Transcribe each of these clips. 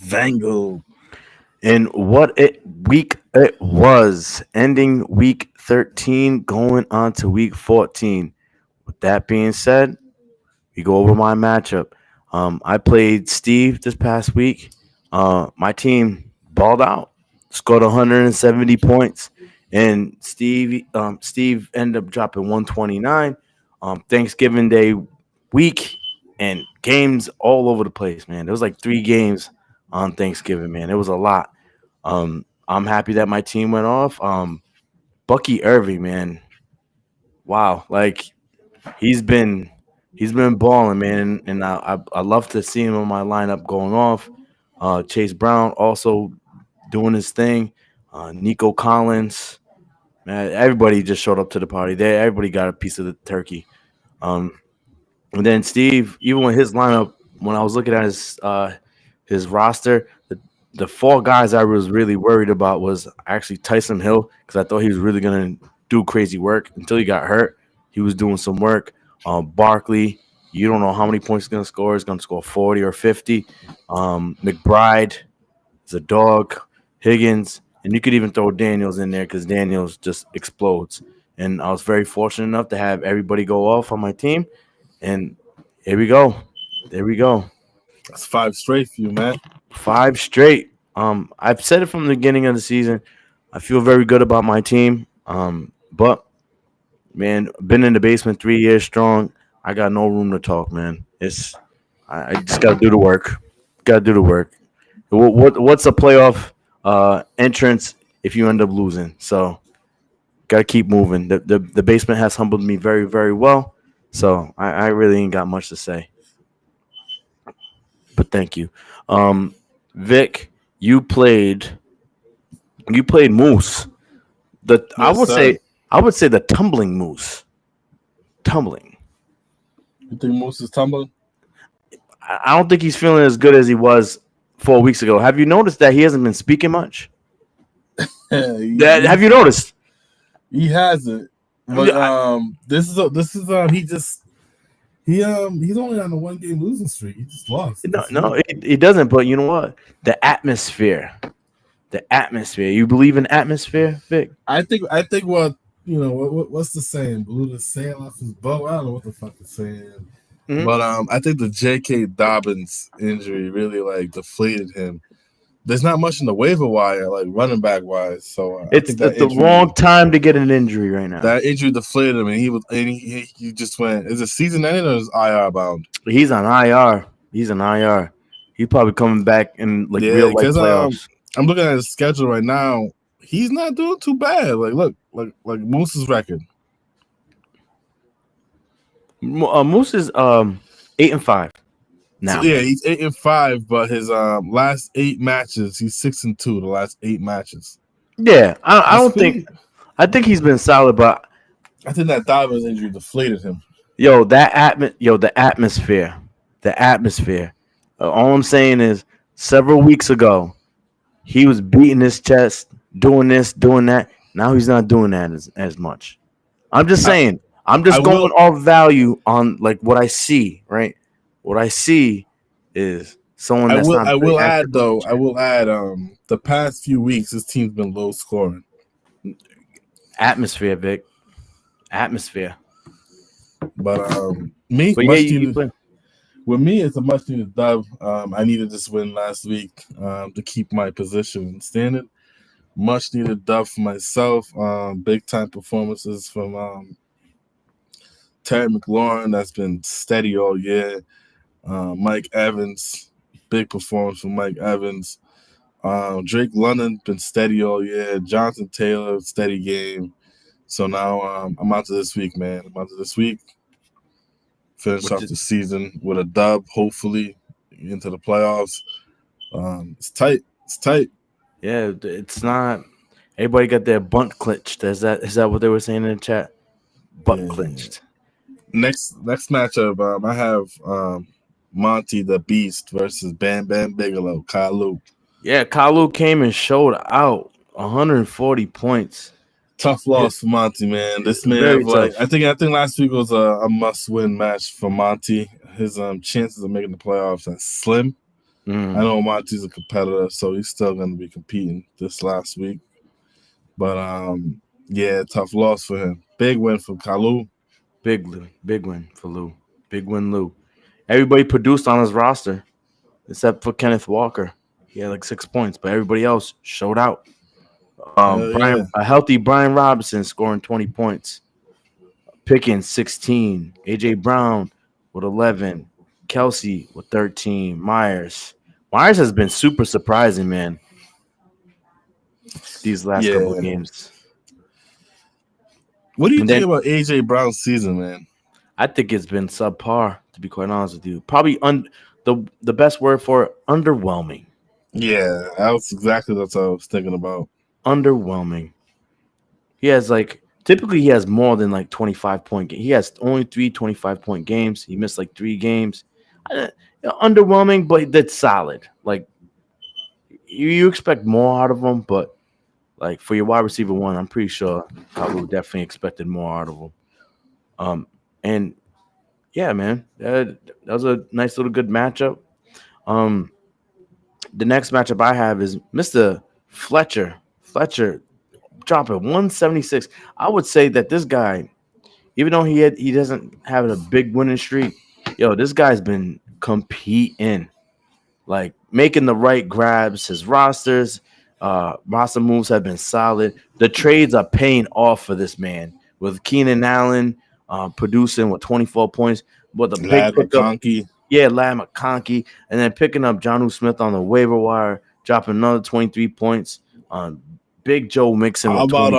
Vango. And week it was, ending week 13, going on to week 14. With that being said, we go over my matchup. I played Steve this past week. My team balled out, scored 170 points, and Steve ended up dropping 129. Thanksgiving Day week and games all over the place, man. There was like 3 games on Thanksgiving, man. It was a lot. I'm happy that my team went off. Bucky Irving, man. Wow, like he's been he's been balling, man, and I love to see him on my lineup going off. Chase Brown also doing his thing. Nico Collins, man, everybody just showed up to the party. There, everybody got a piece of the turkey. Um, and then Steve, even with his lineup, when I was looking at his roster, the 4 guys I was really worried about was actually Tyson Hill because I thought he was really gonna do crazy work until he got hurt. He was doing some work. Barkley, you don't know how many points he's gonna score. He's gonna score 40 or 50. McBride is a dog. Higgins, and you could even throw Daniels in there because Daniels just explodes. And I was very fortunate enough to have everybody go off on my team. And here we go. There we go. That's 5 straight for you, man. 5 straight. I've said it from the beginning of the season. I feel very good about my team. But man, been in the basement 3 years strong. I got no room to talk, man. I just gotta do the work. Gotta do the work. What's a playoff entrance if you end up losing? So gotta keep moving. The basement has humbled me very, very well. So I really ain't got much to say. But thank you. Um Vic, you played Moose. The Yes, sir. I would say the tumbling Moose. Tumbling. You think Moose is tumbling? I don't think he's feeling as good as he was 4 weeks ago. Have you noticed that he hasn't been speaking much? Have you noticed? he has it, but Yeah, he's only on a 1 game losing streak. He just lost. no, no, he doesn't. But you know what? The atmosphere. The atmosphere. You believe in atmosphere, Vic? I think what's the saying? Blew the sail off his boat. I don't know what the fuck it's saying. Mhm. But I think the J.K. Dobbins injury really like deflated him. There's not much in the waiver wire, like running back wise. So I It's think that the injury wrong time to get an injury right now. deflated him, and he just went. Is it season ending or is IR bound? He's on IR. He's on IR. He's probably coming back in like Yeah, real life because playoffs. I'm looking at his schedule right now. He's not doing too bad. Like look, like Moose's record. Moose is 8-5 So now. yeah, he's 8-5, but his last 8 matches, he's 6-2. The last 8 matches. Yeah, I That's don't think. pretty. I think he's been solid, but I think that Dobbins injury deflated him. the atmosphere, the atmosphere. All I'm saying is, several weeks ago, he was beating his chest, doing this, doing that. Now he's not doing that as much. I'm just I, saying. I'm I just going will off value on like what I see. Right, what I see is someone that's not I very will active add on the though, I chat. will add the past few weeks his team's been low scoring. Atmosphere, Vic. Atmosphere. But me But yeah, much you needed play. with me it's a much needed dub. I needed this win last week to keep my position standing. Much needed dub for myself. Big time performances from Terry McLaurin that's been steady all year. Mike Evans, big performance from Mike Evans. Drake London been steady all year. Jonathan Taylor, steady game. So now I'm out to this week, man. I'm out to this week. Finish Which off is the season with a dub, hopefully into the playoffs. It's tight. It's tight. yeah, it's not. Everybody got their bunt clinched. Is that what they were saying in the chat? Butt Yeah. clinched. Next matchup, I have Monty the Beast versus Bam Bam Bigelow, Kalu. Yeah, Kalu came and showed out 140 points. Tough Yeah, loss for Monty, man. This man very of like tough. I think last week was a must win match for Monty. His chances of making the playoffs are slim. I know Monty's a competitor, so he's still going to be competing this last week. But yeah, tough loss for him. Big win for Kalu. Big win for Lou. Big win, Lou. Everybody produced on his roster except for Kenneth Walker. He had like 6 points, but everybody else showed out. Yeah. A healthy Brian Robinson scoring 20 points. Pickens 16. AJ Brown with 11. Kelsey with 13. Myers has been super surprising, man. These last couple of games. What do you think about AJ Brown's season, man? I think it's been subpar, to be quite honest with you. Probably the best word for it, underwhelming. Yeah, that was exactly what I was thinking about. Underwhelming. He has typically he has more than 25-point games. He has only 3 25-point games. He missed 3 games. Underwhelming, but that's solid. You expect more out of him, but for your wide receiver one, I'm pretty sure Kalu definitely expected more out of him. And yeah, man, that was a nice little good matchup. The next matchup I have is Mr. Fletcher. Fletcher dropping 176. I would say that this guy, even though he doesn't have a big winning streak, this guy's been competing, making the right grabs. His roster moves have been solid. The trades are paying off for this man, with Keenan Allen producing with 24 points, with a big pickup. Yeah, Lad McConkey, and then picking up Jonnu Smith on the waiver wire, dropping another 23 points on Big Joe Mixon. How about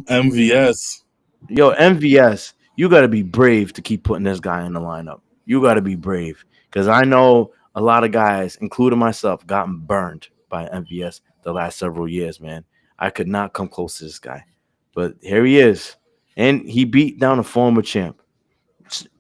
MVS? Yo, MVS, you got to be brave to keep putting this guy in the lineup. You got to be brave, because I know a lot of guys, including myself, gotten burned by MVS the last several years, man. I could not come close to this guy. But here he is, and he beat down a former champ.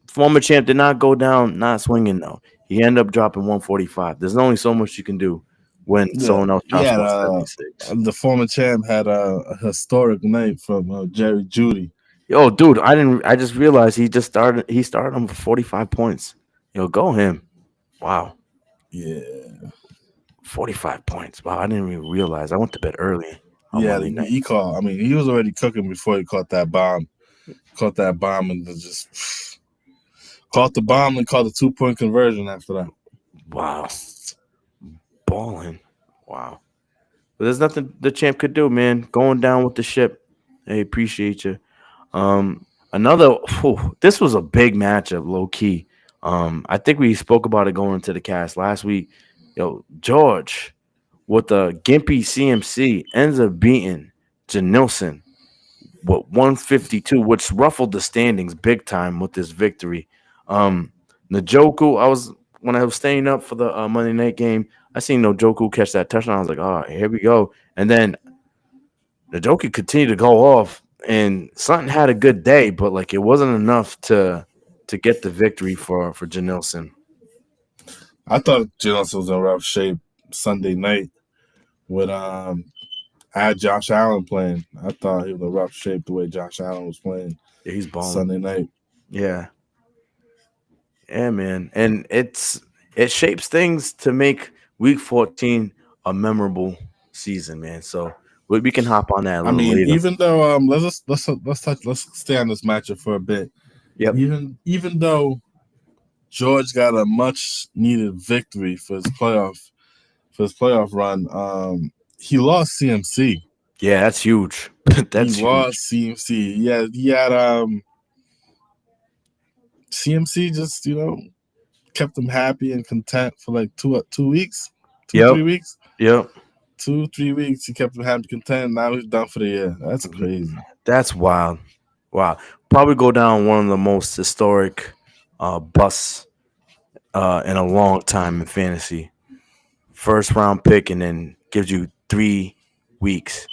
Former champ did not go down not swinging, though. He ended up dropping 145. There's only so much you can do when someone else drops 176. The former champ had a historic night from Jerry Jeudy. Yo, dude, I just realized he started him for 45 points. Yo, go him. Wow. Yeah. 45 points. Wow, I didn't even realize. I went to bed early. Yeah, he caught. I mean, he was already cooking before he caught that bomb. Caught that bomb and just caught the bomb and caught the 2-point conversion after that. Wow. Balling. Wow. But there's nothing the champ could do, man. Going down with the ship. Hey, appreciate you. This was a big matchup, low key. I think we spoke about it going into the cast last week. Yo, George with the Gimpy CMC ends up beating Janilson with 152, which ruffled the standings big time with this victory. Njoku, when I was staying up for the Monday night game, I seen Njoku catch that touchdown. I was like, all right, here we go. And then Njoku continued to go off, and Sutton had a good day, but it wasn't enough to get the victory for Janilson. I thought Janilson was in rough shape Sunday night with I had Josh Allen playing. I thought he was in rough shape the way Josh Allen was playing. Yeah, he's balling Sunday night. Yeah. Yeah, man. And it shapes things to make week 14 a memorable season, man. So we can hop on that a little later. Even though let's stay on this matchup for a bit. Yep. Even though George got a much needed victory for his playoff run, he lost CMC. Yeah, that's huge. He lost CMC. Yeah, he had CMC just kept him happy and content for 2 weeks, 3 weeks. Yep. 2-3 weeks he kept him happy, content. Now he's done for the year. That's crazy. That's wild. Wow. Probably go down one of the most historic busts in a long time in fantasy. First round pick and then gives you 3 weeks.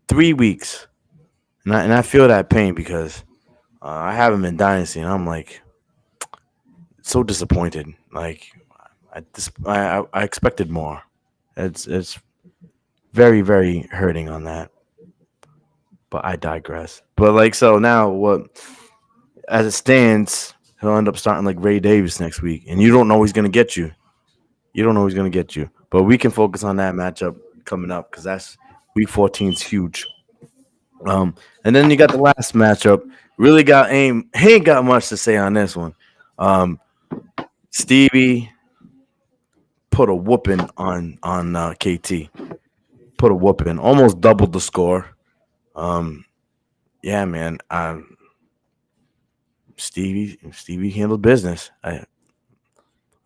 3 weeks. And I feel that pain because I have him in Dynasty and I'm so disappointed. I expected more. It's very, very hurting on that. But I digress. But so now as it stands, he'll end up starting Ray Davis next week. And you don't know he's gonna get you. You don't know who's gonna get you. But we can focus on that matchup coming up because that's week 14 is huge. And then you got the last matchup. Really got aim. He ain't got much to say on this one. Stevie put a whooping on KT. Put a whooping, almost doubled the score. Yeah, man. Stevie handled business. I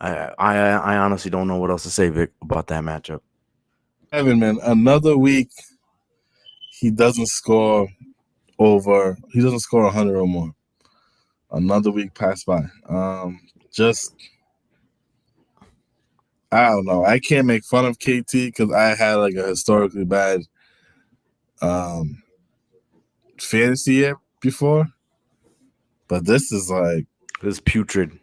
honestly don't know what else to say, Vic, about that matchup. Evan, man, another week he doesn't score 100 or more. Another week passed by. Just I don't know. I can't make fun of KT because I had like a historically bad fantasy year before. But this is like This is putrid.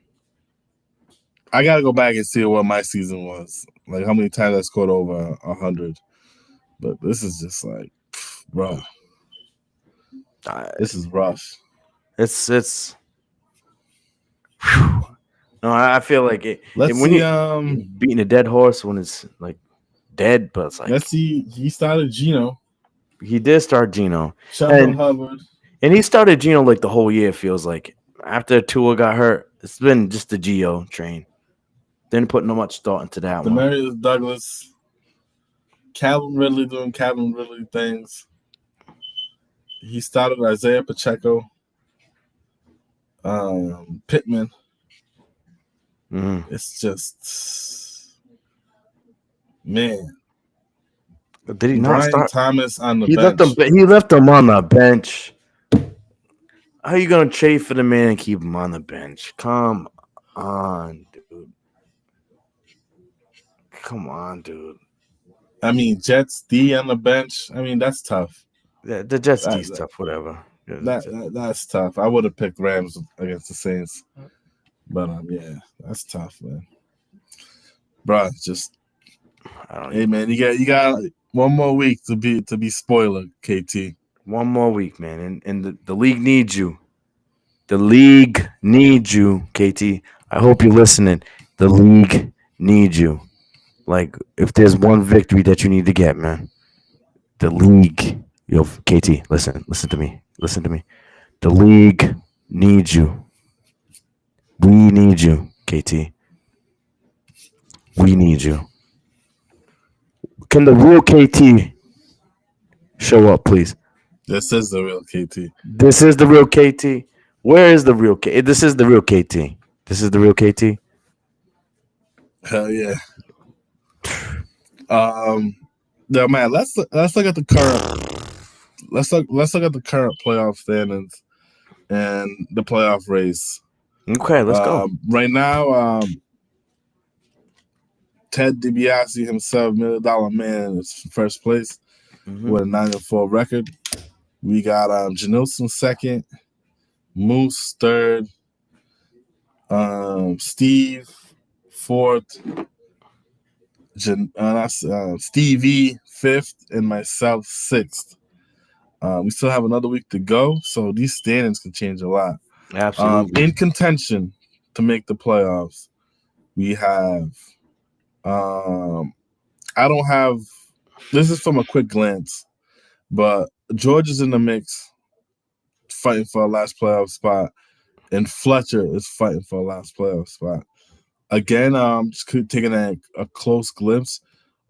I gotta go back and see what my season was. Like how many times I scored over 100. But this is just like, bro. This is rough. It's. Whew. No, I feel like it. Let's when see. you beating a dead horse when it's like dead, but it's like Let's see. He started Gino. he did start Gino, Chuba Hubbard. and he started Gino like the whole year. It feels like after Tua got hurt, it's been just the Geo train. Didn't put no much thought into that one. Demarius Douglas. Calvin Ridley doing Calvin Ridley things. He started Isaiah Pacheco. Pittman. Mm-hmm. It's just, man. Did he not Brian start? Thomas on the He bench. left him on the bench. How you gonna trade for the man and keep him on the bench? Come on, dude. Come on, dude. I mean, Jets D on the bench. I mean, that's tough. The Jets D stuff, whatever. That's tough. I would have picked Rams against the Saints, but yeah, that's tough, man. Bro, just hey, man, you got one more week to be spoiler, KT. One more week, man, and the league needs you. The league needs you, KT. I hope you're listening. The league needs you. Like, if there's one victory that you need to get, man, the league. Yo, KT, listen to me. Listen to me. The league needs you. We need you, KT. We need you. Can the real KT show up, please? This is the real KT. This is the real KT. Where is the real KT? This is the real KT. This is the real KT. Hell yeah. No, man. Let's look at the current. Let's look at the current playoff standings and the playoff race. Okay, let's go. Right now, Ted DiBiase himself, $1 Million Man, is first place with a 9-4 record. We got Janilson second, Moose third, Steve fourth, Stevie fifth, and myself sixth. We still have another week to go, so these standings can change a lot. Absolutely. In contention to make the playoffs, we have. I don't have. This is from a quick glance, but George is in the mix, fighting for a last playoff spot, and Fletcher is fighting for a last playoff spot. Again, just taking a close glimpse.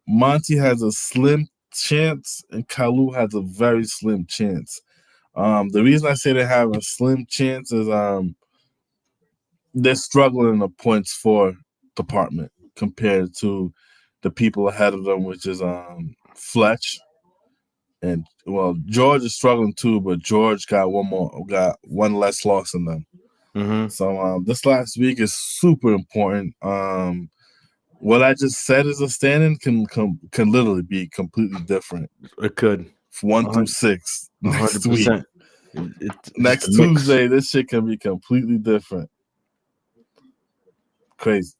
Monty has a slim chance, and Kalu has a very slim chance. The reason I say they have a slim chance is they're struggling in the points for department compared to the people ahead of them, which is Fletch. And well, George is struggling too, but George got one less loss than them. Mm-hmm. So this last week is super important. What I just said as a standing can literally be completely different. It could. 1 through 6 next week. Next It's Tuesday, this shit can be completely different. Crazy.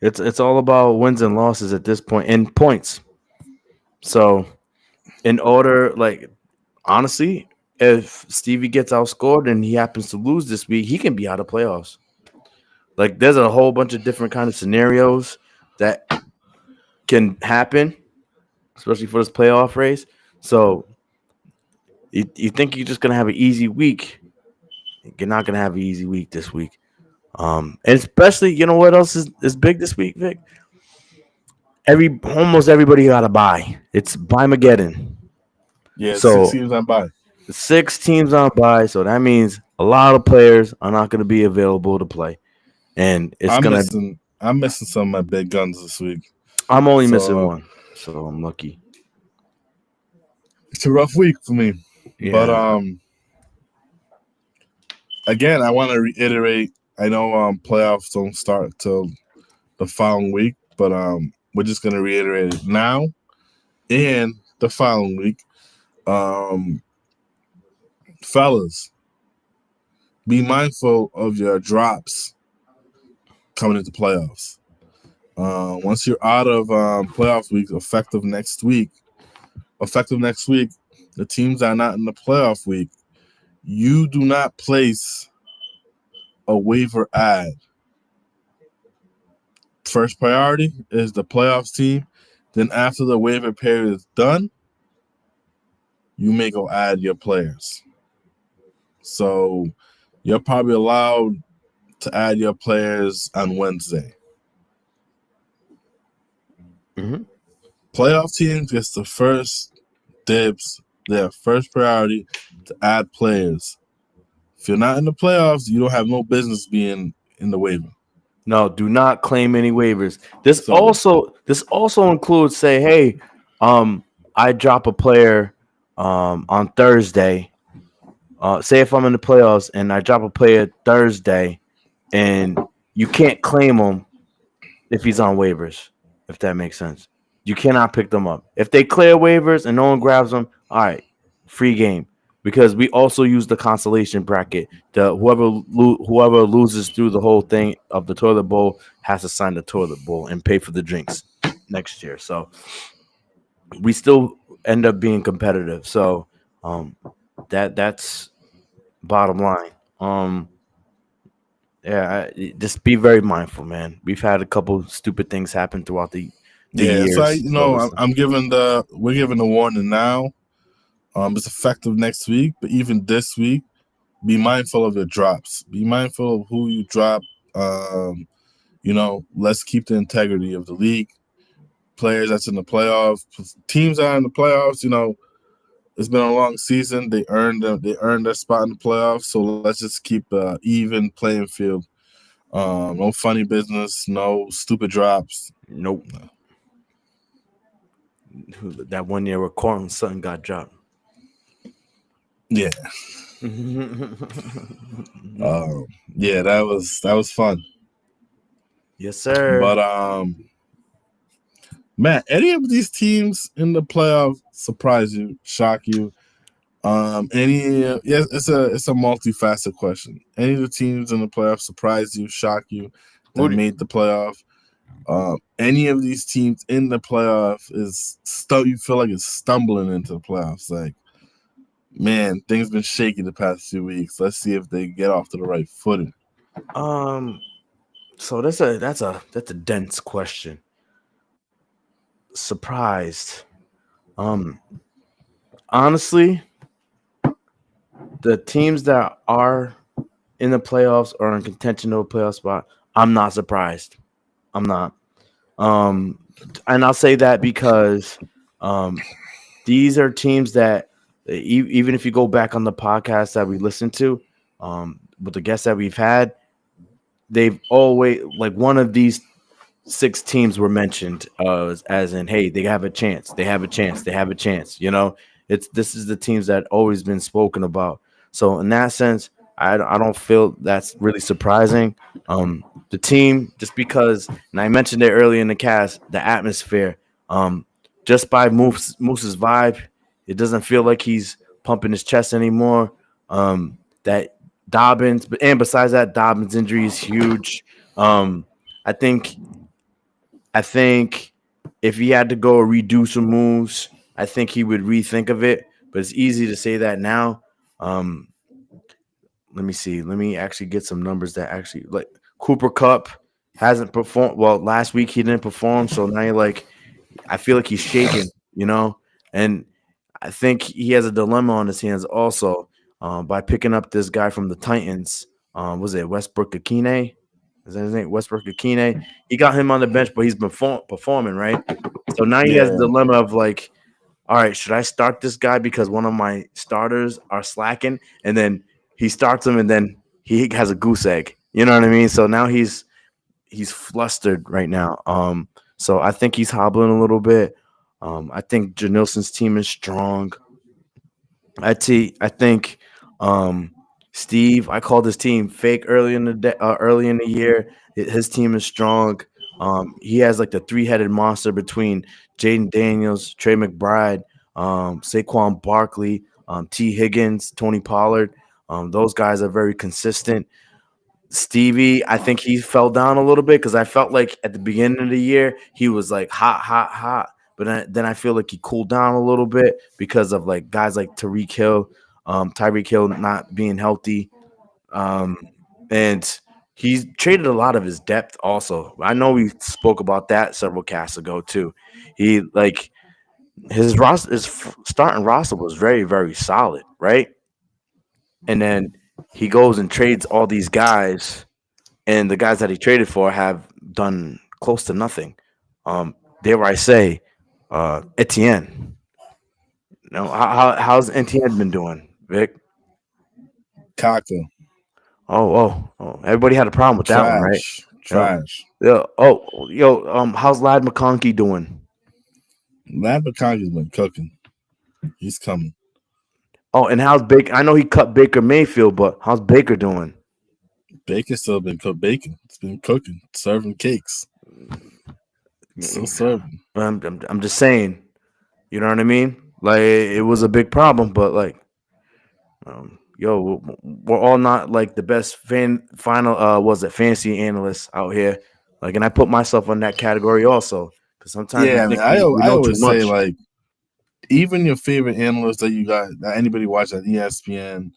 It's all about wins and losses at this point and points. So, in order, like, honestly, if Stevie gets outscored and he happens to lose this week, he can be out of playoffs. Like, there's a whole bunch of different kind of scenarios that can happen, especially for this playoff race. So you think you're just gonna have an easy week? You're not gonna have an easy week this week. And especially, you know what else is big this week, Vic? Almost everybody got to buy. It's buy Mageddon. Yeah, six So teams on by. 6 teams on buy. So that means a lot of players are not going to be available to play, and I'm missing some of my big guns this week. I'm only missing So one, so I'm lucky. it's a rough week for me. But Yeah. again, I want to reiterate. I know playoffs don't start till the following week, but we're just gonna reiterate it now and the following week. Um, fellas, be mindful of your drops coming into playoffs. Once you're out of playoff week, effective next week, the teams that are not in the playoff week, you do not place a waiver ad. First priority is the playoffs team. Then after the waiver period is done, you may go add your players. So you're probably allowed to add your players on Wednesday. Mm-hmm. Playoff teams gets the first dibs, their first priority to add players. If you're not in the playoffs, you don't have no business being in the waiver. No, do not claim any waivers. This So also includes say, hey, I drop a player on Thursday. Say if I'm in the playoffs and I drop a player Thursday, and you can't claim him if he's on waivers. If that makes sense, you cannot pick them up if they clear waivers and no one grabs them. All right, free game. Because we also use the consolation bracket. Whoever loses through the whole thing of the toilet bowl has to sign the toilet bowl and pay for the drinks next year. So we still end up being competitive. So that's bottom line. Just be very mindful, man. We've had a couple stupid things happen throughout the years. So we're giving the warning now. It's effective next week, but even this week, be mindful of your drops. Be mindful of who you drop. Let's keep the integrity of the league. Players that's in the playoffs, teams that are in the playoffs. It's been a long season. They earned their spot in the playoffs. So let's just keep even playing field. No funny business. No stupid drops. Nope. That 1 year where Cortland Sutton got dropped. Yeah. Yeah, that was fun. Yes, sir. But Matt, any of these teams in the playoffs surprise you, shock you? It's a multifaceted question. Any of the teams in the playoffs surprise you, shock you, that made the playoff? Any of these teams in the playoff you feel like it's stumbling into the playoffs? Like, man, things been shaky the past few weeks. Let's see if they get off to the right footing. So that's a dense question. Surprised. Honestly, the teams that are in the playoffs or in contention of a playoff spot, I'm not surprised. I'm not. And I'll say that because these are teams that even if you go back on the podcast that we listened to, with the guests that we've had, they've always like one of these 6 teams were mentioned as in, hey, they have a chance. They have a chance. They have a chance. This is the teams that always been spoken about. So in that sense, I don't feel that's really surprising. The team, just because, and I mentioned it earlier in the cast, the atmosphere, just by Moose's vibe, it doesn't feel like he's pumping his chest anymore. That Dobbins, and besides that, Dobbins' injury is huge. I think if he had to go redo some moves, I think he would rethink of it. But it's easy to say that now. Let me see. Let me actually get some numbers that actually, like, Cooper Kupp hasn't performed. Well, last week he didn't perform, so now you're like, I feel like he's shaking, and I think he has a dilemma on his hands also by picking up this guy from the Titans. Was it Westbrook Akine? Is that his name? Westbrook Akine. He got him on the bench, but he's been performing, right? So now he has Yeah, the dilemma of like, all right, should I start this guy because one of my starters are slacking, and then he starts him, and then he has a goose egg. You know what I mean? So now he's flustered right now. So I think he's hobbling a little bit. I think Janilson's team is strong. I think Steve. I called his team fake early in the year. His team is strong. He has like the three-headed monster between Jaden Daniels, Trey McBride, Saquon Barkley, T. Higgins, Tony Pollard. Those guys are very consistent. Stevie, I think he fell down a little bit because I felt like at the beginning of the year he was like hot, hot, hot. But then I feel like he cooled down a little bit because of like guys like Tyreek Hill not being healthy, um, and he's traded a lot of his depth. Also, I know we spoke about that several casts ago too. He like his starting roster was very very solid, right? And then he goes and trades all these guys and the guys that he traded for have done close to nothing. Dare I say, Etienne. How's Etienne been doing, Vic? Kaka, Oh! Everybody had a problem with that one, right? trash, Yeah. trash. Yeah. Oh, yo. How's Lad McConkey doing? Matt McConkey's been cooking. He's coming. Oh, and how's Baker? I know he cut Baker Mayfield, but how's Baker doing? Baker's still been baking. It's been cooking, serving cakes, still serving. I'm just saying. You know what I mean? Like it was a big problem, but like yo, we're all not like the best was it fantasy analysts out here. Like, and I put myself in that category also because sometimes we Yeah, I mean, think we I know too always say much. like even your favorite analysts that you got that anybody watch on ESPN,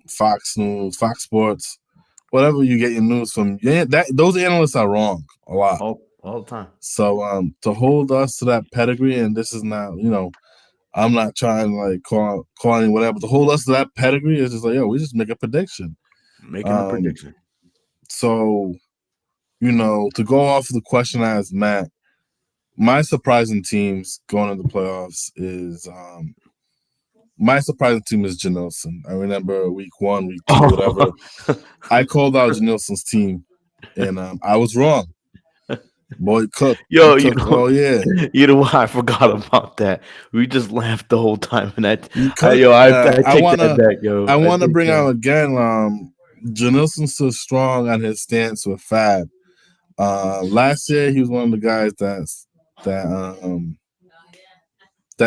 Fox News, Fox Sports, whatever you get your news from, yeah, that those analysts are wrong a lot. All the time. So to hold us to that pedigree, and this is not, I'm not trying to like calling whatever. To hold us to that pedigree is just like, yo, we just make a prediction. Making a prediction. So, to go off of the question I asked Matt, my surprising teams going into the playoffs is my surprising team is Janelson. I remember week 1, week 2, whatever. I called out Janelson's team, and I was wrong. Boy, cook. Yo, oh yeah. You know what? I forgot about that. We just laughed the whole time, and I take that back, yo. I want to bring out again. Janelson's still strong on his stance with Fab. Last year he was one of the guys that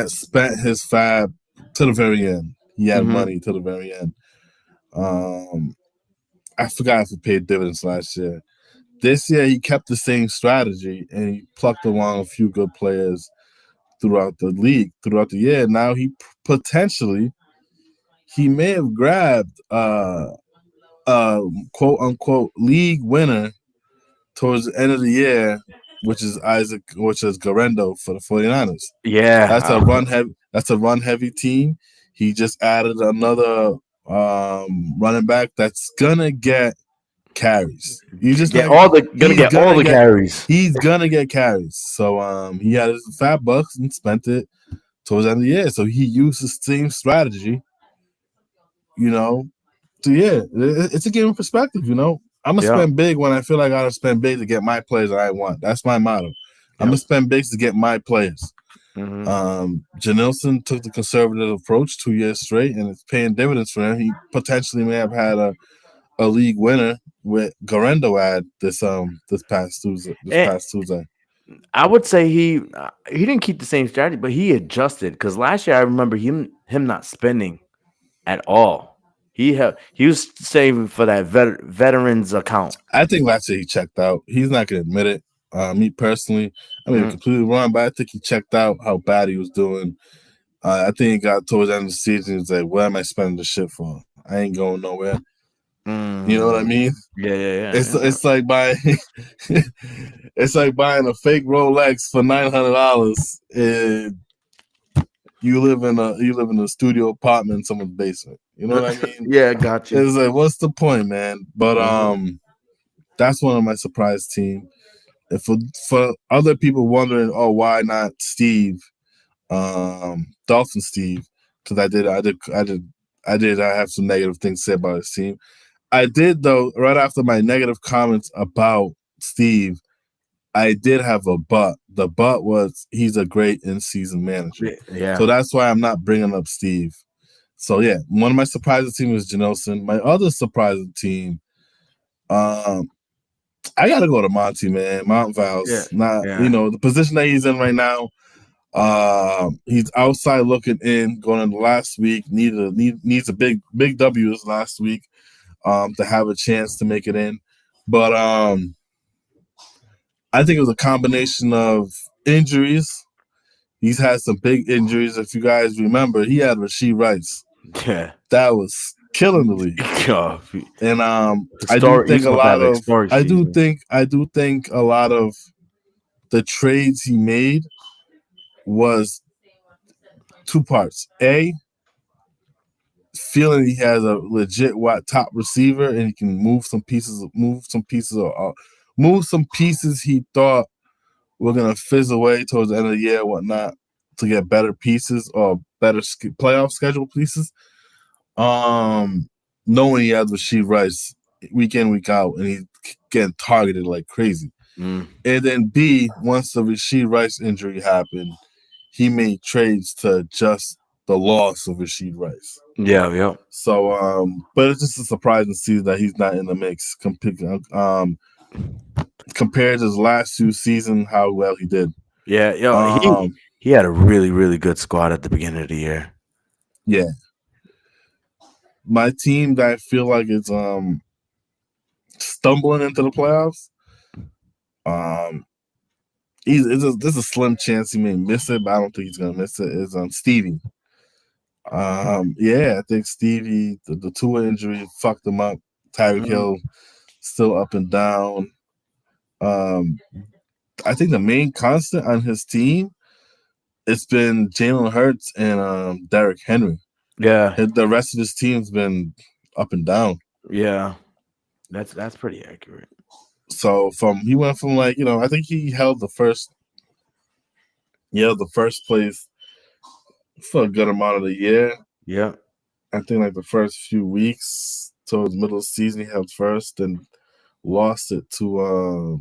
spent his Fab to the very end. He had money to the very end. I forgot if he paid dividends last year. This year, he kept the same strategy, and he plucked along a few good players throughout the league, throughout the year. Now, he may have grabbed a quote-unquote league winner towards the end of the year, which is Garendo for the 49ers. Yeah. That's a run-heavy team. He just added another running back that's going to get carries. He's just get all the carries. He's gonna get carries. So he had his $5 and spent it towards the end of the year. So he used the same strategy. So yeah, it's a game of perspective. I'm gonna spend big when I feel like I gotta spend big to get my players that I want. That's my motto. I'm gonna spend big to get my players. Janelson took the conservative approach 2 years straight, and it's paying dividends for him. He potentially may have had a league winner with Garendo ad this past Tuesday. I would say he didn't keep the same strategy, but he adjusted because last year I remember him not spending at all. He was saving for that veterans account. I think last year he checked out. He's not gonna admit it. Me personally, I mean, completely wrong, but I think he checked out how bad he was doing. I think he got towards the end of the season. He was like, "What am I spending this shit for? I ain't going nowhere." You know what I mean? Yeah. It's like buying it's like buying a fake Rolex for $900 and you live in a studio apartment in someone's basement. You know what I mean? Yeah, got you. It's like, what's the point, man? But Mhm. that's one of my surprise team. And for other people wondering, oh, why not Steve, Dolphin Steve? Because I have some negative things to say about his team. I did though. Right after my negative comments about Steve, I did have a but. The but was he's a great in-season manager. Yeah. So that's why I'm not bringing up Steve. So yeah, one of my surprising team was Janelson. My other surprising team, I gotta go to Monty, man. Mount Yeah. Val's not, Yeah. the position that he's in right now. He's outside looking in, going into last week. Needs a big W's last week, to have a chance to make it in. But I think it was a combination of injuries. He's had some big injuries. If you guys remember, he had Rashee Rice. Yeah. That was killing the league. God. And I do think a lot of I do season. think a lot of the trades he made was two parts. A, feeling he has a legit top receiver and he can move some pieces he thought were gonna fizz away towards the end of the year, whatnot, to get better pieces or better playoff schedule pieces. Knowing he has Rashee Rice week in, week out, and he's getting targeted like crazy. And then B, once the Rashee Rice injury happened, he made trades to adjust the loss of Rashee Rice. Yeah. So, but it's just a surprise to see that he's not in the mix compared to his last two seasons, how well he did. Yeah, he had a really, really good squad at the beginning of the year. Yeah. My team that I feel like is stumbling into the playoffs. There's a slim chance he may miss it, but I don't think he's gonna miss it. Is Stevie. I think Stevie, the Tua injury fucked him up. Tyreek Hill still up and down. I think the main constant on his team, it's been Jalen Hurts and Derrick Henry. Yeah. The rest of his team's been up and down. Yeah. That's pretty accurate. So he went from I think he held the first place for a good amount of the year. Yeah. I think the first few weeks towards middle of the season, he held first and lost it to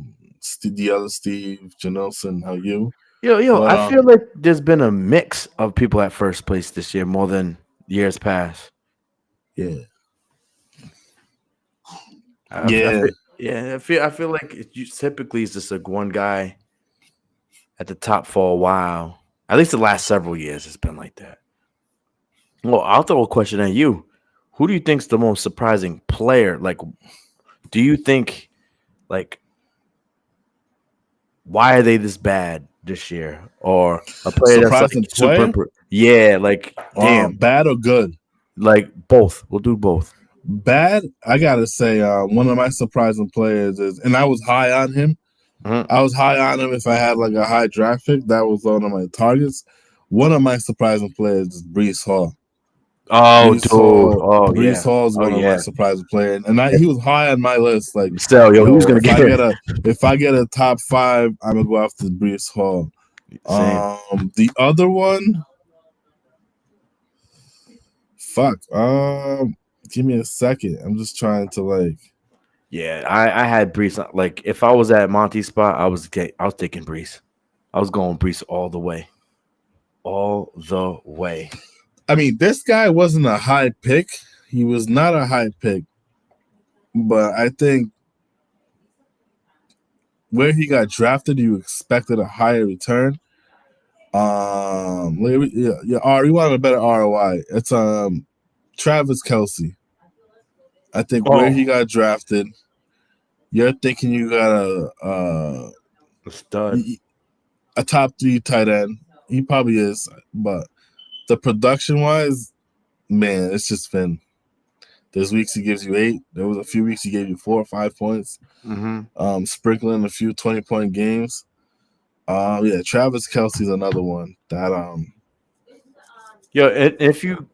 the other Steve, Janelson, how you. But, I feel like there's been a mix of people at first place this year more than years past. Yeah. I feel like typically it's just one guy at the top for a while. At least the last several years, it's been like that. Well, I'll throw a question at you. Who do you think's the most surprising player? Do you think, why are they this bad this year? Or a player surprising that's super? Yeah, damn, bad or good? Both. We'll do both. Bad, I gotta say, one of my surprising players is, and I was high on him. I was high on him if I had a high draft pick. That was one of my targets. One of my surprising players is Breece Hall. Oh, dude. Breece Hall is one of my surprising players, and he was high on my list. Who's gonna get it? If I get a top 5, I'm gonna go after Breece Hall. Same. The other one, give me a second. I'm just trying to Yeah, I had Breece. If I was at Monty's spot, I was taking Breece. I was going Breece all the way. All the way. I mean, this guy wasn't a high pick. He was not a high pick. But I think where he got drafted, you expected a higher return. You wanted a better ROI. It's Travis Kelce. I think where he got drafted, you're thinking you got a stud, a top 3 tight end. He probably is, but the production wise, man, it's just been There's weeks he gives you 8. There was a few weeks he gave you 4 or 5 points. Sprinkling a few 20-point games. Yeah, Travis Kelce's another one that Yo, if you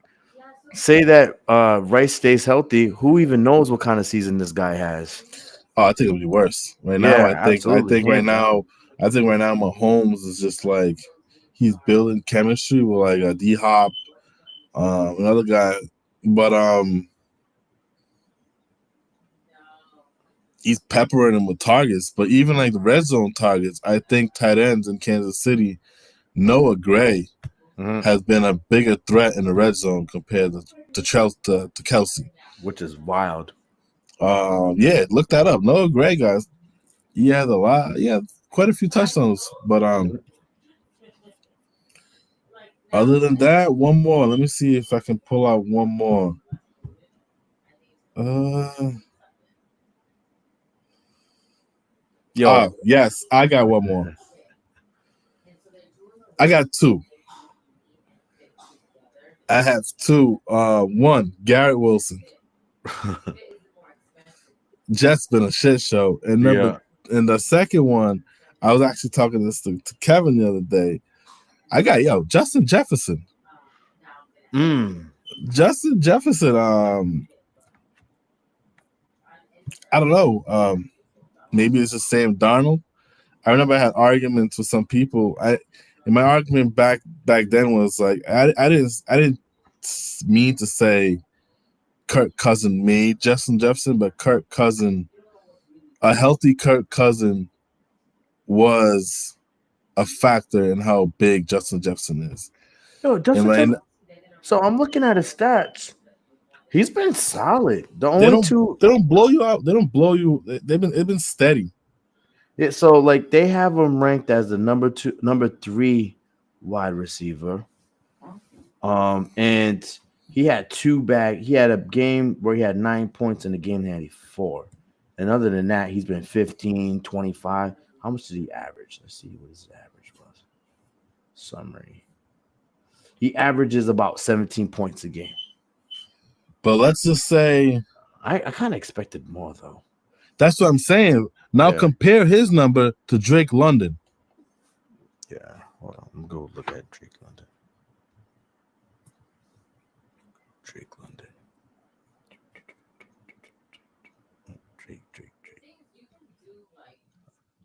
say that Rice stays healthy, who even knows what kind of season this guy has? I think it'll be worse. Right now, Yeah, I think right now Mahomes is just like he's building chemistry with like a D Hop, another guy, but he's peppering him with targets. But even like the red zone targets, I think tight ends in Kansas City, Noah Gray has been a bigger threat in the red zone compared to Kelce, which is wild. Yeah, look that up. Noah Gray, guys, he has a lot. Yeah, quite a few touchdowns. But other than that, one more. Let me see if I can pull out one more. Yes, I got one more. I got 2. I have 2. One, Garrett Wilson. Jets been a shit show. And the second one, I was actually talking this to Kevin the other day. I got Justin Jefferson. Justin Jefferson. I don't know. Maybe it's just Sam Darnold. I remember I had arguments with some people. And my argument back then was like I didn't mean to say Kirk Cousins made Justin Jefferson, but a healthy Kirk Cousins was a factor in how big Justin Jefferson is. Yo, so I'm looking at his stats. He's been solid. They don't blow you out. They don't blow you. They've been steady. Yeah, so like they have him ranked as the number 3 wide receiver. And he had he had a game where he had 9 points in the game that had 4. And other than that, he's been 15, 25. How much did he average? Let's see what his average was. Summary. He averages about 17 points a game. But let's just say I kind of expected more though. That's what I'm saying. Now compare his number to Drake London. Yeah, hold on. I'm gonna go look at Drake London. Drake.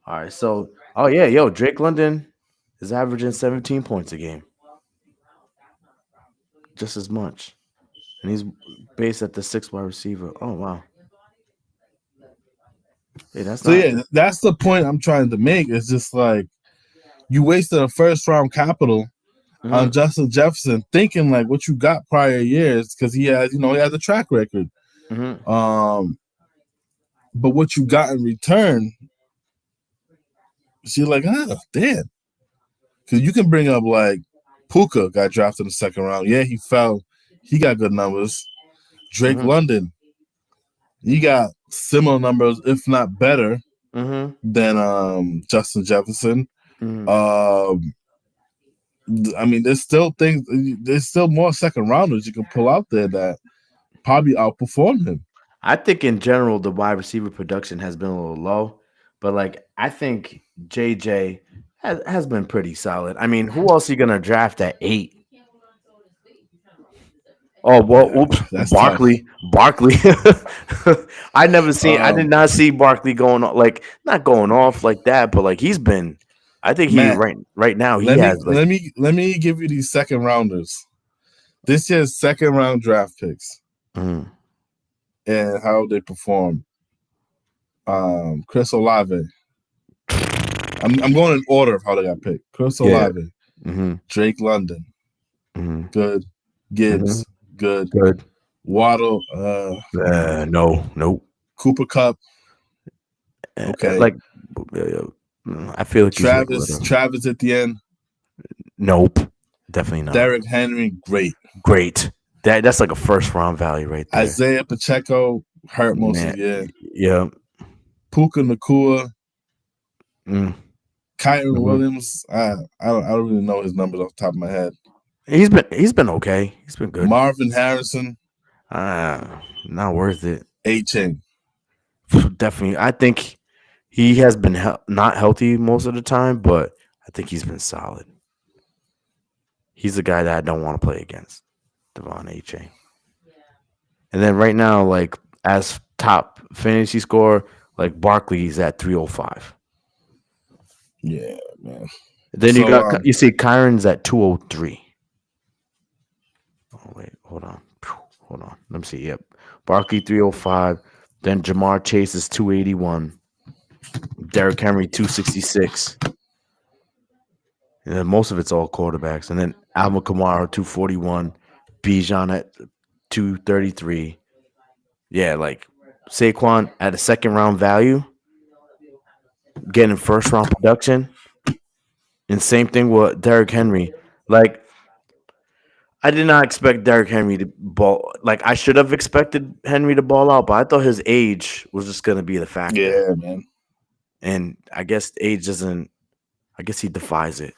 All right, so Drake London is averaging 17 points a game. Just as much. And he's based at the 6th wide receiver. Oh wow. Hey, that's the point I'm trying to make. It's just like you wasted a first round capital on Justin Jefferson, thinking like what you got prior years because he has a track record. But what you got in return, you're like, damn. Because you can bring up like Puka got drafted in the 2nd round. Yeah, he fell. He got good numbers. Drake London, he got similar numbers, if not better, than Justin Jefferson. I mean, there's still more 2nd rounders you can pull out there that probably outperform him. I think in general the wide receiver production has been a little low, but like I think JJ has been pretty solid. I mean, who else are you gonna draft at 8? Oh well, oops, Barkley. I did not see Barkley going on, like not going off like that, but like he's been. I think right now he has. Let me give you these 2nd rounders. This year's 2nd round draft picks and how they perform. Chris Olave. I'm going in order of how they got picked. Chris Olave, Drake London, good. Gibbs, good. Waddle, no. Cooper Kupp, okay. Like, I feel like Travis at the end. Nope, definitely not. Derrick Henry, great. That's like a 1st round value right there. Isaiah Pacheco hurt most of the year. Yeah. Puka Nacua. Kyron Williams. I don't really know his numbers off the top of my head. He's been okay. He's been good. Marvin Harrison. Not worth it. A-Chain. Definitely. I think he has been not healthy most of the time, but I think he's been solid. He's the guy that I don't want to play against, Devon A-Chain. And then right now, like as top fantasy score, like Barkley's at 305. Yeah, man. Then So, you see Kyron's at 203. Oh wait, hold on. Let me see. Yep. Barkley 305. Then Jamar Chase is 281. Derrick Henry 266. And then most of it's all quarterbacks. And then Alvin Kamara 241. Bijan at 233. Yeah, like Saquon at a second round value, getting first round production. And same thing with Derrick Henry. Like, I did not expect Derrick Henry to ball. Like, I should have expected Henry to ball out, but I thought his age was just going to be the factor. yeah, man. And I guess age doesn't, I guess he defies it.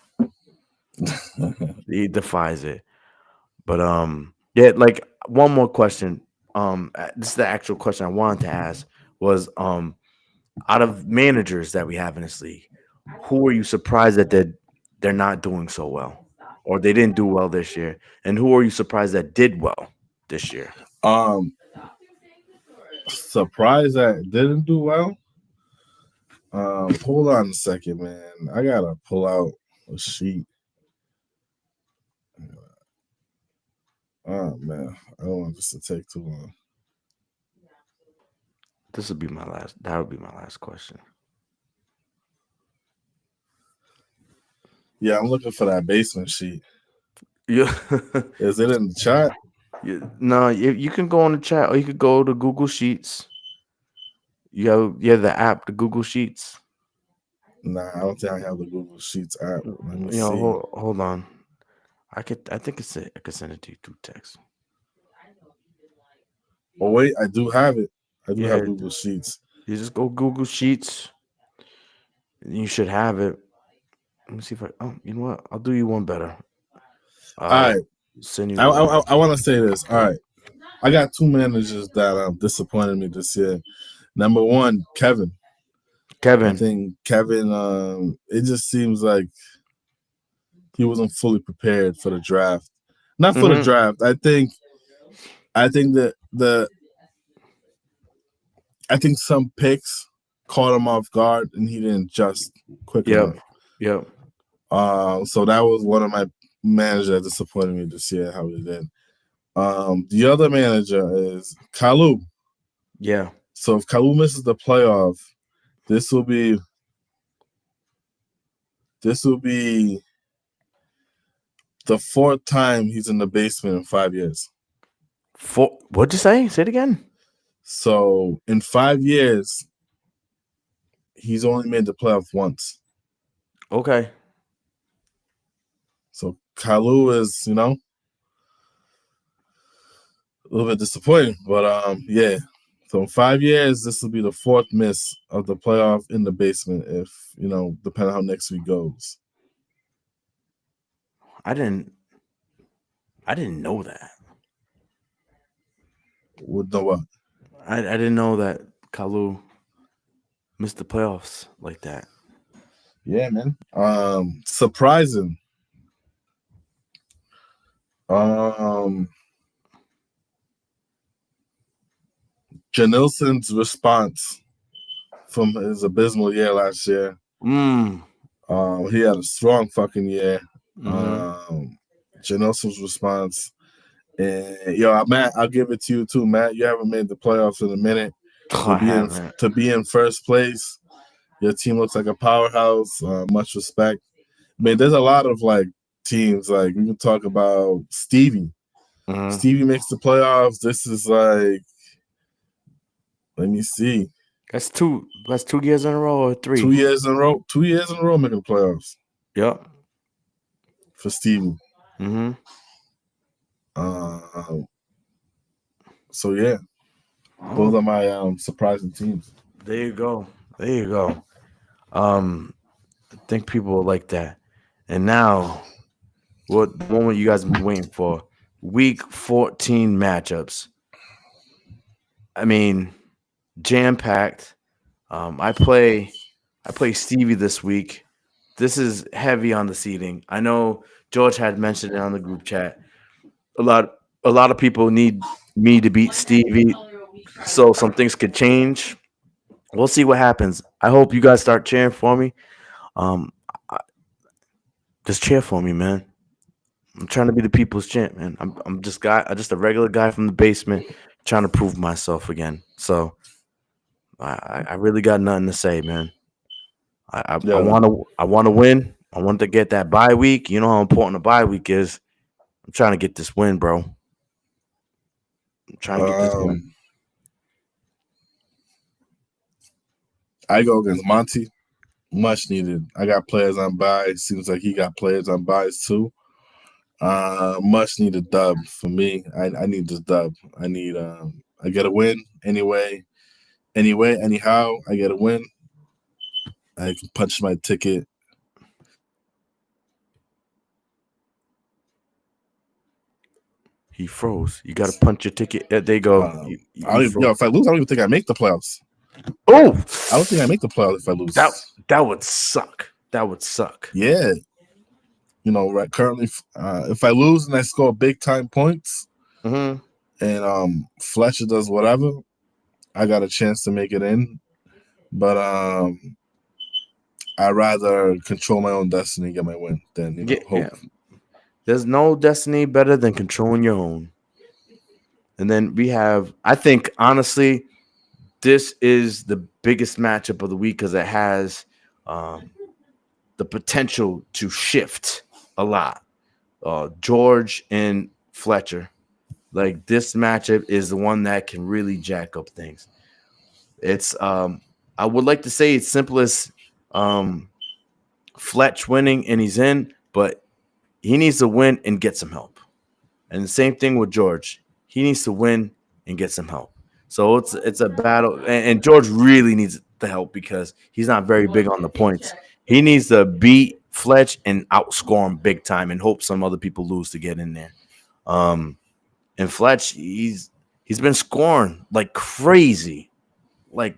He defies it. But, yeah, like, one more question. This is the actual question I wanted to ask was, out of managers that we have in this league, who are you surprised that they're not doing so well, or they didn't do well this year? And who are you surprised that did well this year? Surprised that didn't do well. Hold on a second, man. I gotta pull out a sheet. Oh man, I don't want this to take too long. This would be my last. That would be my last question. Yeah, I'm looking for that basement sheet. Yeah. Is it in the chat? No, you can go on the chat, or you could go to Google Sheets. You have the app, the Google Sheets. Nah, I don't think I have the Google Sheets app. Let me see. Hold on. I think I could send it to you through text. Oh wait, I do have it. I do have Google Sheets. You just go Google Sheets. You should have it. Let me see if you know what? I'll do you one better. All right. Send you. I want to say this. All right. I got two managers that disappointed me this year. Number one, Kevin. I think Kevin. It just seems like he wasn't fully prepared for the draft. Not for the draft. I think some picks caught him off guard and he didn't adjust quick enough. Yep. So that was one of my managers that disappointed me this year, how he did. The other manager is Kalu. Yeah. So if Kalu misses the playoff, this will be the fourth time he's in the basement in 5 years. What'd you say? Say it again. So in 5 years, he's only made the playoff once. Okay. So Kalu is, a little bit disappointing, but yeah. So in 5 years, this will be the fourth miss of the playoff in the basement. If depending on how next week goes. I didn't know that. Know what? I didn't know that Kalu missed the playoffs like that. Yeah, man. Surprising. Janilson's response from his abysmal year last year. He had a strong fucking year. Janilson's response. And Matt, I'll give it to you too, Matt. You haven't made the playoffs in a minute. To be in first place, your team looks like a powerhouse. Much respect. I mean, there's a lot of teams. Like we can talk about Stevie. Stevie makes the playoffs. This is let me see. That's 2 years in a row or 3? 2 years in a row. 2 years in a row making the playoffs. Yep. For Stevie. So yeah, those are my surprising teams. There you go. I think people will like that. And now, what moment you guys have been waiting for? Week 14 matchups. I mean, jam packed. I play Stevie this week. This is heavy on the seating. I know George had mentioned it on the group chat. A lot a lot of people need me to beat Stevie, so some things could change. We'll see what happens. I hope you guys start cheering for me. Um, I- just cheer for me, man. I'm trying to be the people's champ, man. I'm just a regular guy from the basement trying to prove myself again. So I really got nothing to say, man. I Yeah. want to win. I want to get that bye week. You know how important a bye week is. I'm trying to get this win, bro. I'm trying to get this win. Um, I go against Monty. Much needed. I got players on bye. Seems like he got players on buys too. Much needed dub for me. I need this dub. I get a win anyhow. I get a win. I can punch my ticket. He froze. You got to punch your ticket. There you go. I don't even, if I lose, I don't even think I make the playoffs. Oh, I don't think I make the playoffs if I lose. that would suck. That would suck. Yeah. Right currently, if I lose and I score big time points, Mm-hmm. and Fletcher does whatever, I got a chance to make it in. But I'd rather control my own destiny and get my win than hope. Yeah. There's no destiny better than controlling your own. And then we have, I think, honestly, this is the biggest matchup of the week because it has the potential to shift a lot. George and Fletcher. Like this matchup is the one that can really jack up things. It's I would like to say it's simplest Fletch winning and he's in, but he needs to win and get some help. And the same thing with George. He needs to win and get some help. So it's a battle, and George really needs the help because he's not very big on the points. He needs to beat Fletch and outscore him big time, and hope some other people lose to get in there. And Fletch, he's been scoring like crazy, like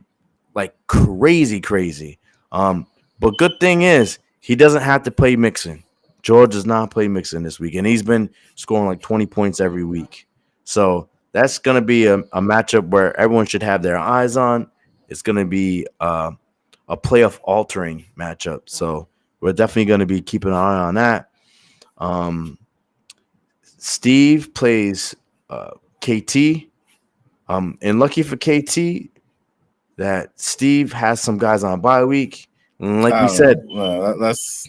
crazy. But good thing is he doesn't have to play Mixon. George does not play Mixon this week, and he's been scoring like 20 points every week. So that's going to be a matchup where everyone should have their eyes on. It's going to be a playoff altering matchup. So we're definitely going to be keeping an eye on that. Steve plays KT. And lucky for KT that Steve has some guys on bye week. And like we said, that's.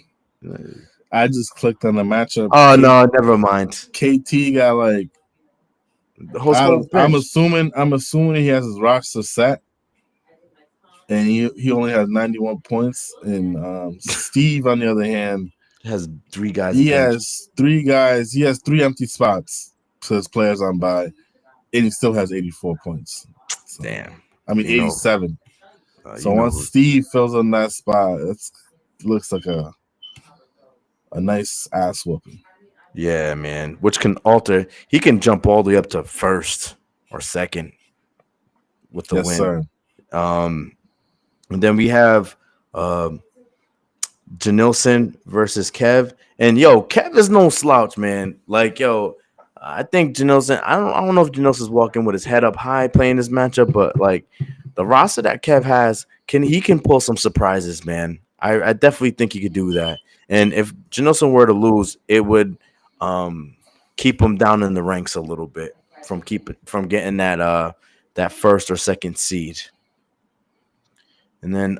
I just clicked on the matchup. Oh no, never mind. KT got like. I'm assuming he has his roster set, and he only has 91 points. And Steve, on the other hand, has 3 guys. He has 3 guys. He has 3 empty spots to his players on bye, and he still has 84 points. So, damn. I mean 87. So once Steve fills in that spot, it looks like a nice ass whooping. Yeah, man. Which can alter. He can jump all the way up to first or second with the win. Sir. And then we have Janilson versus Kev. And Kev is no slouch, man. Like, I think Janilson, I don't know if Janilson's walking with his head up high playing this matchup, but like the roster that Kev has, he can pull some surprises, man. I definitely think he could do that. And if Janilson were to lose, it would keep him down in the ranks a little bit from getting that first or second seed. And then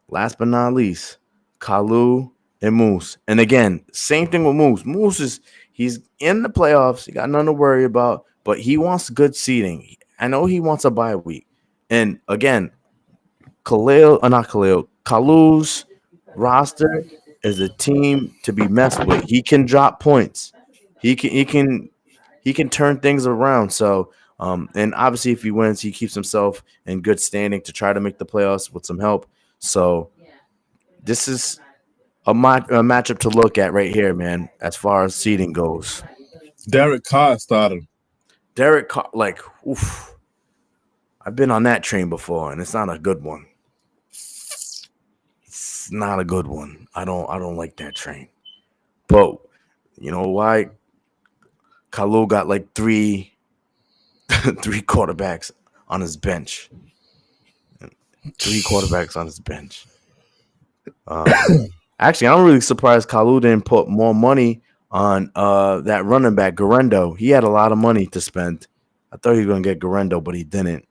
last but not least, Kalu and Moose. And again, same thing with Moose. Moose he's in the playoffs. He got nothing to worry about, but he wants good seeding. I know he wants a bye week. And again, Kalu's roster is a team to be messed with. He can drop points. He can turn things around. So and obviously if he wins, he keeps himself in good standing to try to make the playoffs with some help. So this is a matchup to look at right here, man, as far as seeding goes. Derek Carr started. Derek Carr, like, oof. I've been on that train before, and it's not a good one. It's not a good one. I don't like that train. But you know why? Kalu got like three quarterbacks on his bench. Three quarterbacks on his bench. Actually, I'm really surprised Kalu didn't put more money on that running back, Garendo. He had a lot of money to spend. I thought he was going to get Garendo, but he didn't.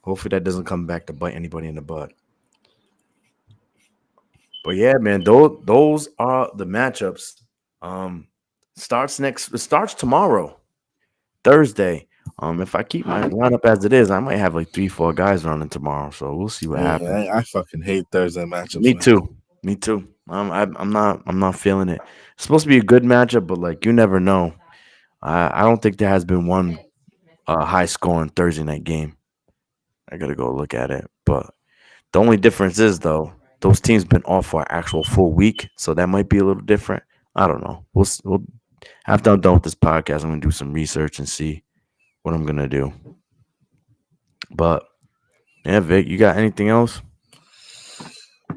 Hopefully that doesn't come back to bite anybody in the butt. But yeah, man, those are the matchups. It starts tomorrow, Thursday. If I keep my lineup as it is, I might have like 3-4 guys running tomorrow. So we'll see what happens. I fucking hate Thursday matchups. Me man. too. Me too. I'm not feeling it. It's supposed to be a good matchup, but like you never know. I don't think there has been one high scoring Thursday night game. I gotta go look at it. But the only difference is though, those teams been off for an actual full week, so that might be a little different. I don't know. We'll after I'm done with this podcast, I'm gonna do some research and see what I'm gonna do. But yeah, Vic, you got anything else?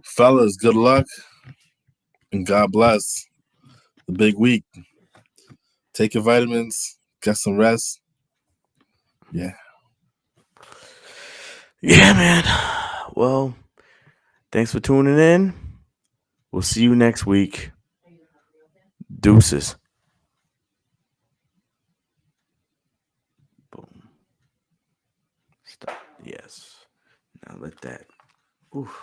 Fellas, good luck and God bless. The big week. Take your vitamins, get some rest. Yeah. Yeah, man. Well, thanks for tuning in. We'll see you next week. Deuces. Boom. Stop. Yes. Now let that. Oof.